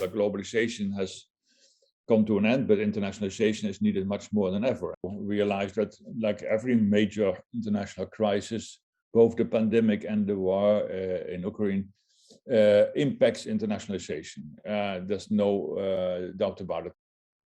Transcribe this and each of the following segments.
that globalization has come to an end, but internationalization is needed much more than ever. We realize that, like every major international crisis, both the pandemic and the war in Ukraine impacts internationalization. There's no doubt about it.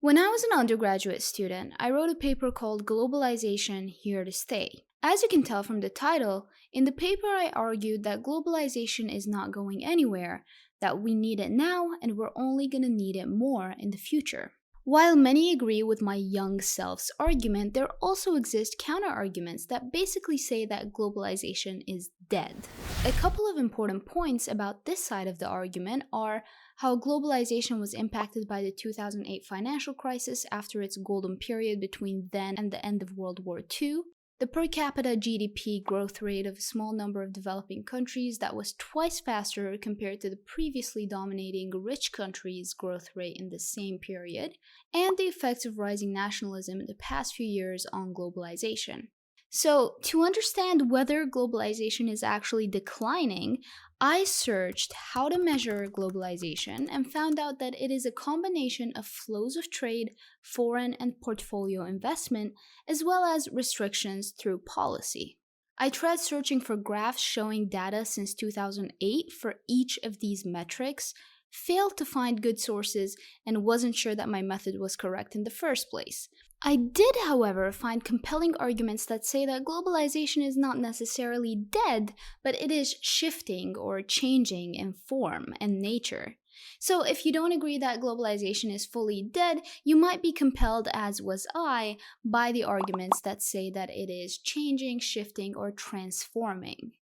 When I was an undergraduate student, I wrote a paper called Globalization Here to Stay. As you can tell from the title, in the paper I argued that globalization is not going anywhere, that we need it now and we're only going to need it more in the future. While many agree with my young self's argument, there also exist counter-arguments that basically say that globalization is dead. A couple of important points about this side of the argument are how globalization was impacted by the 2008 financial crisis after its golden period between then and the end of World War II, the per capita GDP growth rate of a small number of developing countries that was twice faster compared to the previously dominating rich countries' growth rate in the same period, and the effects of rising nationalism in the past few years on globalization. So, to understand whether globalization is actually declining, I searched how to measure globalization and found out that it is a combination of flows of trade, foreign and portfolio investment, as well as restrictions through policy. I tried searching for graphs showing data since 2008 for each of these metrics, failed to find good sources, and wasn't sure that my method was correct in the first place. I did, however, find compelling arguments that say that globalization is not necessarily dead, but it is shifting or changing in form and nature. So if you don't agree that globalization is fully dead, you might be compelled, as was I, by the arguments that say that it is changing, shifting, or transforming.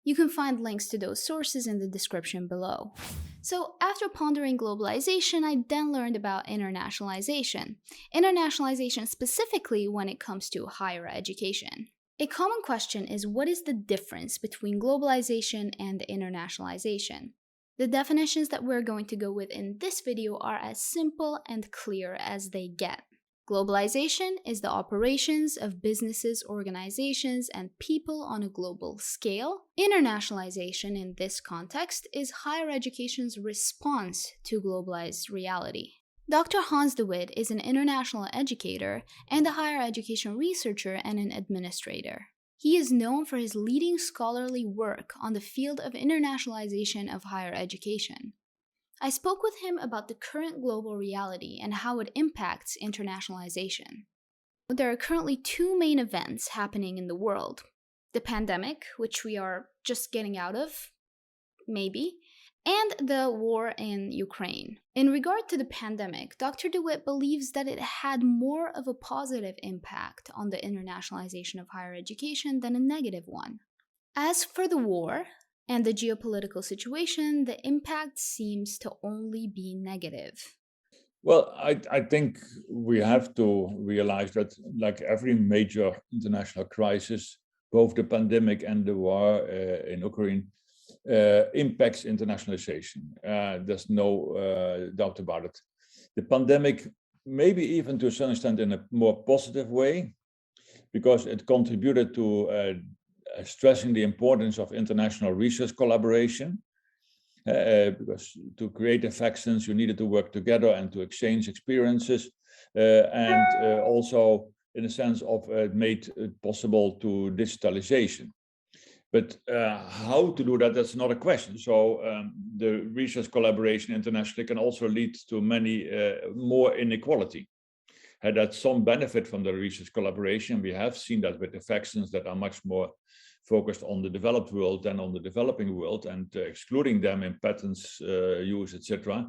You can find links to those sources in the description below. So after pondering globalization, I then learned about internationalization. Internationalization specifically when it comes to higher education. A common question is, what is the difference between globalization and internationalization? The definitions that we're going to go with in this video are as simple and clear as they get. Globalization is the operations of businesses, organizations, and people on a global scale. Internationalization in this context is higher education's response to globalized reality. Dr. Hans de Wit is an international educator and a higher education researcher and an administrator. He is known for his leading scholarly work on the field of internationalization of higher education. I spoke with him about the current global reality and how it impacts internationalization. There are currently two main events happening in the world: the pandemic, which we are just getting out of, maybe, and the war in Ukraine. In regard to the pandemic, Dr. de Wit believes that it had more of a positive impact on the internationalization of higher education than a negative one. As for the war and the geopolitical situation, the impact seems to only be negative. Well, I think we have to realize that, like every major international crisis, both the pandemic and the war in Ukraine impacts internationalization. There's no doubt about it. The pandemic, maybe even to a certain extent in a more positive way, because it contributed to stressing the importance of international research collaboration. Because to create the vaccines, you needed to work together and to exchange experiences, and also in a sense of made it possible to digitalization. But how to do that, that's not a question. So the research collaboration internationally can also lead to many more inequality. That's some benefit from the research collaboration. We have seen that with the vaccines that are much more focused on the developed world than on the developing world, and excluding them in patents use, etc.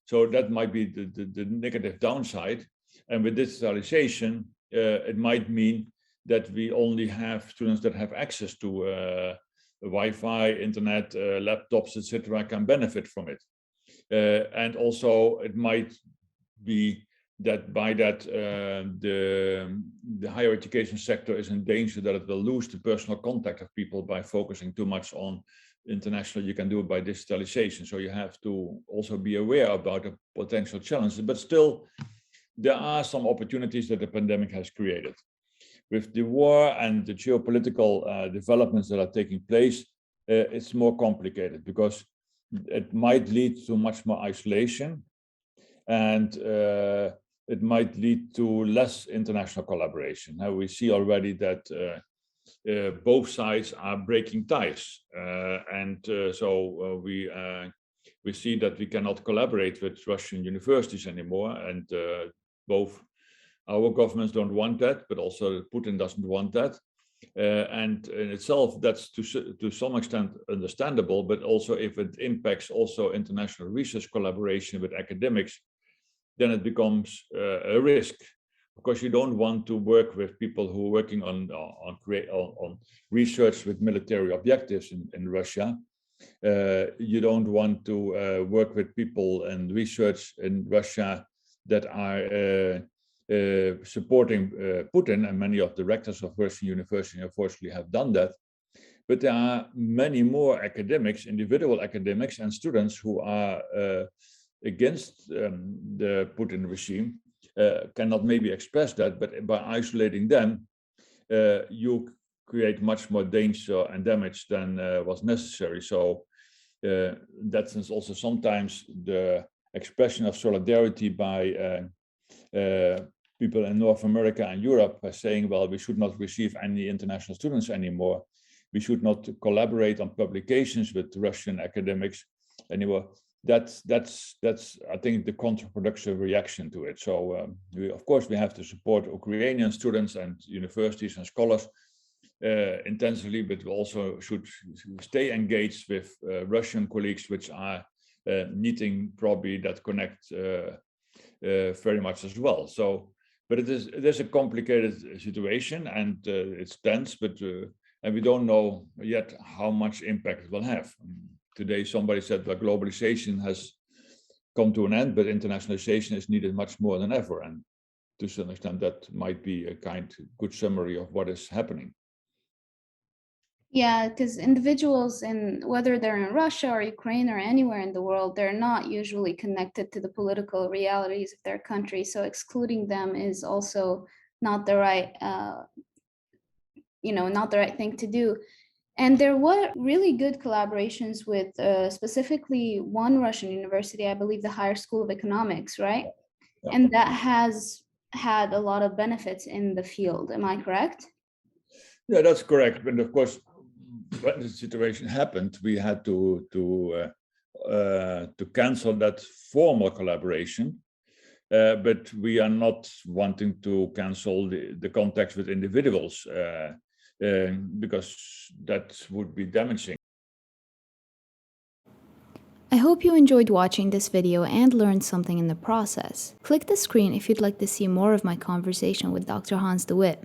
So that might be the negative downside. And with digitalization, it might mean that we only have students that have access to Wi-Fi, internet, laptops, etc. can benefit from it. And also it might be that by that the higher education sector is in danger that it will lose the personal contact of people by focusing too much on international. You can do it by digitalization. So you have to also be aware about the potential challenges, but still there are some opportunities that the pandemic has created. With the war and the geopolitical developments that are taking place, it's more complicated, because it might lead to much more isolation, and it might lead to less international collaboration. Now we see already that both sides are breaking ties, and so we see that we cannot collaborate with Russian universities anymore, and both our governments don't want that, but also Putin doesn't want that. And in itself, that's to some extent understandable, but also if it impacts also international research collaboration with academics, then it becomes a risk, because you don't want to work with people who are working on research with military objectives in Russia. You don't want to work with people and research in Russia that are supporting Putin, and many of the rectors of Russian universities unfortunately have done that. But there are many more academics, individual academics and students who are against the Putin regime, cannot maybe express that, but by isolating them, you create much more danger and damage than was necessary. So that sense also sometimes the expression of solidarity by people in North America and Europe are saying, well, we should not receive any international students anymore. We should not collaborate on publications with Russian academics anymore. That's I think the counterproductive reaction to it. So of course we have to support Ukrainian students and universities and scholars intensively, but we also should stay engaged with Russian colleagues, which are needing probably that connect very much as well. So, but it is a complicated situation, and it's tense, but and we don't know yet how much impact it will have. Today, somebody said that globalization has come to an end, but internationalization is needed much more than ever. And to some extent, that might be a good summary of what is happening. Yeah, because individuals, whether they're in Russia or Ukraine or anywhere in the world, they're not usually connected to the political realities of their country. So excluding them is also not the right, not the right thing to do. And there were really good collaborations with specifically one Russian university, I believe the Higher School of Economics, right? Yeah. And that has had a lot of benefits in the field. Am I correct? Yeah, that's correct. But of course, when the situation happened, we had to cancel that formal collaboration. But we are not wanting to cancel the contacts with individuals because that would be damaging. I hope you enjoyed watching this video and learned something in the process. Click the screen if you'd like to see more of my conversation with Dr. Hans de Wit.